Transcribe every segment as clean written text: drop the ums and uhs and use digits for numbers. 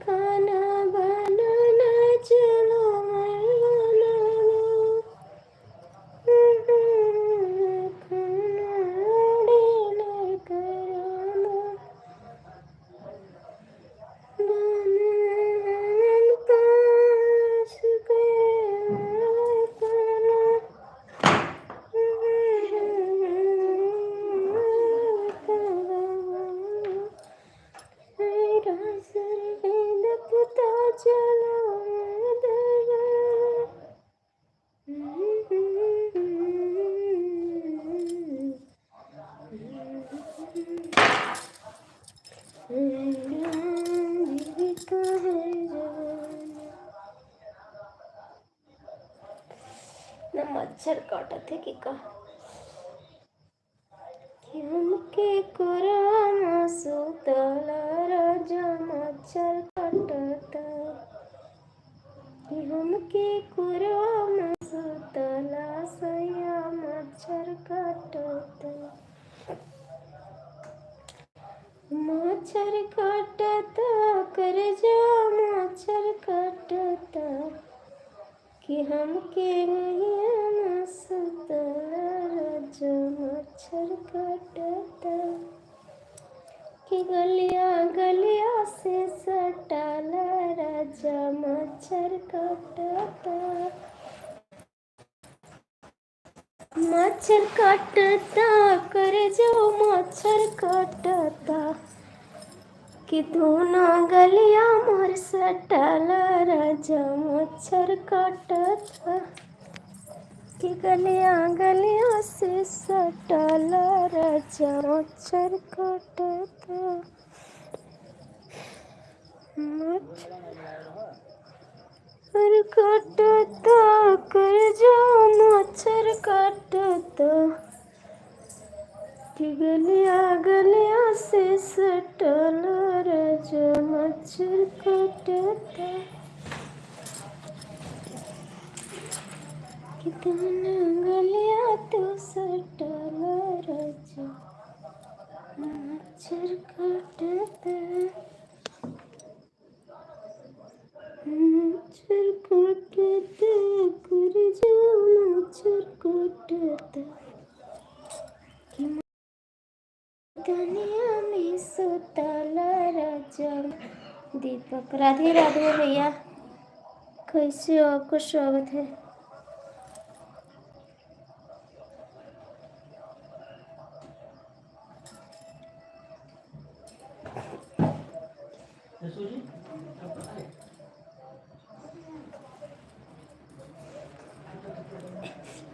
खाना बनाना चलो मैं बनाऊं। खाना डिनर कराना बनाना पास खाना पता चला ना मच्छर काटा थे कि का हमके कुरामा सुतला राजा मच्छर काटता हमके कुरामा सुतला सैया मच्छर काटता मच्छर काटता कर जा मच्छर काटता कि हमके ना सुतला राजा मच्छर काटता कि गलिया गलिया से सटाला राजा मच्छर काटता मच्छर काटता कर जो मच्छर काटता कि दोनों गलिया मोर सटाला राजा मच्छर काटता कि गलिया गलिया से सटाला राजा मच्छर काटता मच्छर काटता कर जो मच्छर काटता कि गलिया गलिया से सटाला राजा मच्छर काटता कि दोनों गलिया तो सटाला राजा मच्छर काटता मच्छर काटता कर जो मच्छर काटता कि दुनिया में सुतला राजा दीपक राधे राधे भैया कैसे हो आपको स्वागत है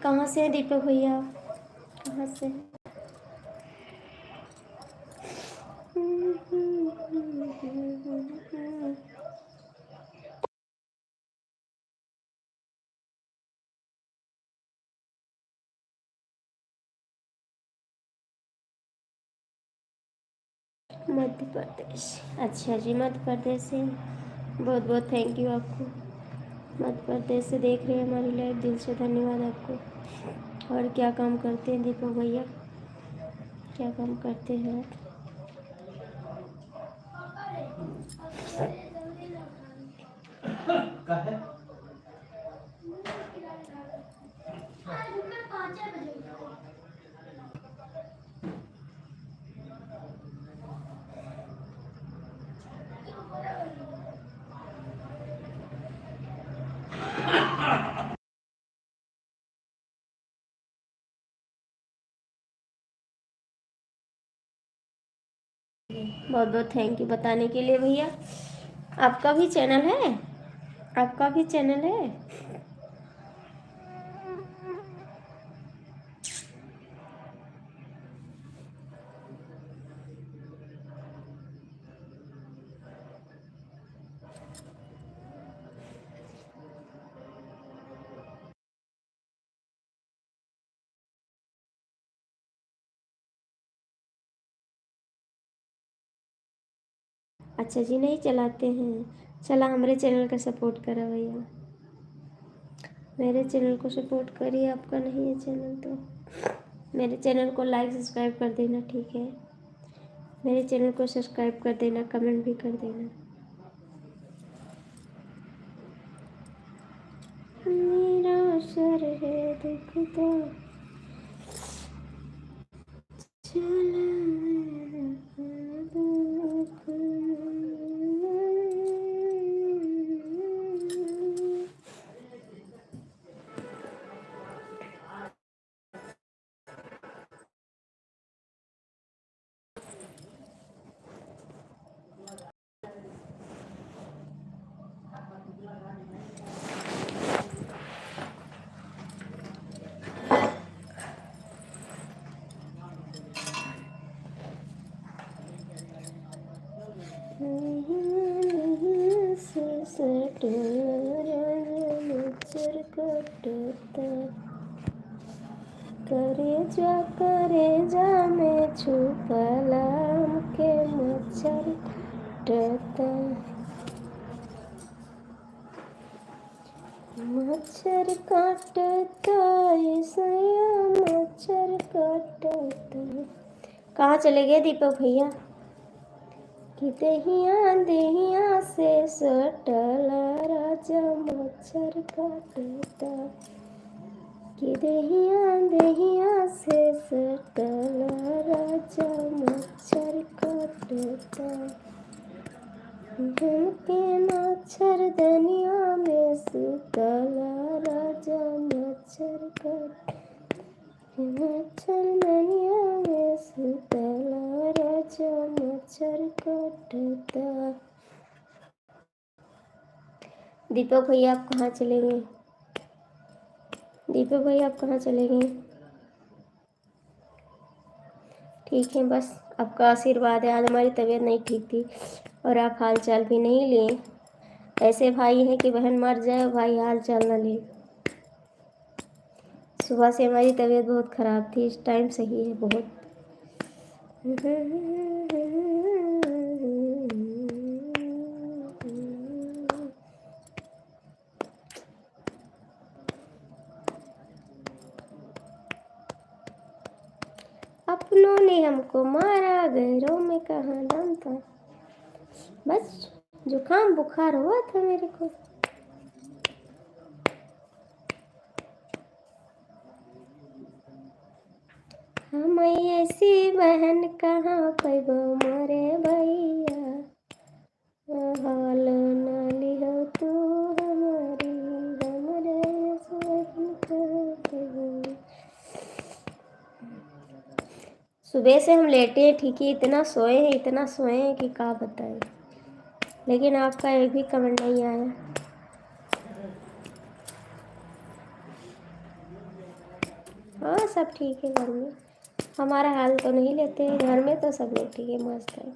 कहाँ से है दीपक भैया कहाँ से मध्य प्रदेश अच्छा जी मध्य प्रदेश से बहुत बहुत थैंक यू आपको मध्य प्रदेश से देख रहे हैं हमारी लाइव दिल से धन्यवाद आपको और क्या काम करते हैं दीपक भैया क्या काम करते हैं बहुत बहुत थैंक यू बताने के लिए भैया आपका भी चैनल है आपका भी चैनल है अच्छा जी नहीं चलाते हैं चला हमारे चैनल का सपोर्ट करा भैया मेरे चैनल को सपोर्ट करिए आपका नहीं है चैनल तो मेरे चैनल को लाइक सब्सक्राइब कर देना ठीक है मेरे चैनल को सब्सक्राइब कर देना कमेंट भी कर देना मेरा सर है दुखता चला दुख। करे जा में छुपला के मच्छर काटता। मच्छर काटता ऐसा मच्छर काटता। कहाँ चले गए दीपक भैया? कि देहिया से सटला राजा मच्छर काटता। कि देहिया से सटला राजा मच्छर काटता। के मच्छर दनिया में सुतला राजा मच्छर काटता। मच्छर दनिया में सुतला राजा मच्छर काटता। दीपक भैया आप कहाँ चले गए? दीपक भैया आप कहाँ चले गए? ठीक है, बस आपका आशीर्वाद है। आज हमारी तबीयत नहीं ठीक थी और आप हाल चाल भी नहीं लिए। ऐसे भाई हैं कि बहन मर जाए भाई हाल चाल ना ले। सुबह से हमारी तबीयत बहुत ख़राब थी, इस टाइम सही है बहुत। अपनों ने हमको मारा, गैरों में कहाँ दम था। बस जुकाम बुखार हुआ था मेरे को। हम ऐसी बहन कहाँ पैबो मारे भैया। हाल न लिहो तू हमारी, हमरे बहन कहाँ पैबो। सुबह से हम लेटे हैं, ठीक है, इतना सोए हैं कि क्या बताएं। लेकिन आपका एक भी कमेंट नहीं आया। हाँ सब ठीक है घर में। हमारा हाल तो नहीं लेते हैं, घर में तो सब लोग ठीक है, मस्त है।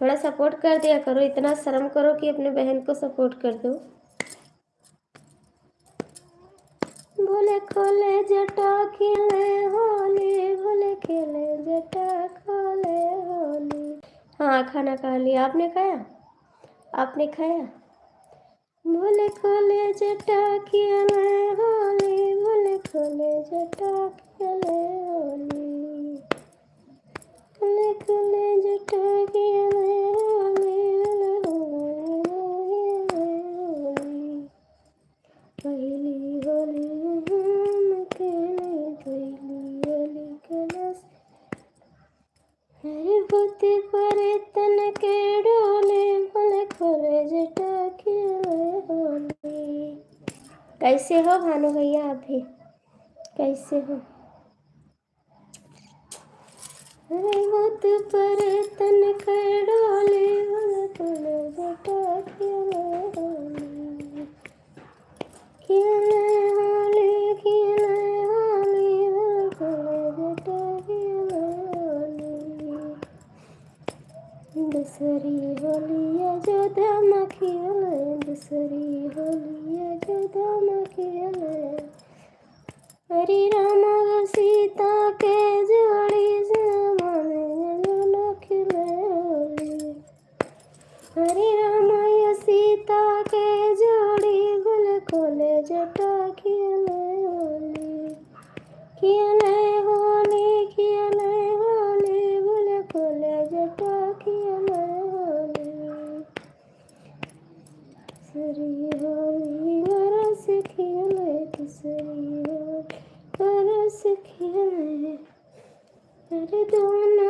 थोड़ा सपोर्ट कर दिया करो, इतना शर्म करो कि अपने बहन को सपोर्ट कर दो। भोले खोले जटा खेले होली, भोले खेले जटा खोले होली। हाँ खाना खा लिया। आपने खाया? आपने खाया? भोले खोले जटा खेले होली, भोले खोले जटा खेले होली। भोले खोले जटा खेले होली, पहली होली हम खेले, पहली होली कलश। हरे बुद्धि परे तन के डोले, भोले खोले जटा खेले होली। कैसे हो भानु भैया? आप भी कैसे हो? हरे बुद्धि परे तन के डोले, भोले खोले जटा खेले होली। खेले होली, खेले होली, भोले खोले जटा खेले होली। दूसरी होली अयोध्या में खेले, दूसरी होली अयोध्या में खेले। हरि राम और सीता के जोड़ी से खेले होली। हरि राम और सीता के जोड़ी, भोले खोले जटा खेले होली। खेले होली, खेले होली, भोले खोले जटा खेले कर दो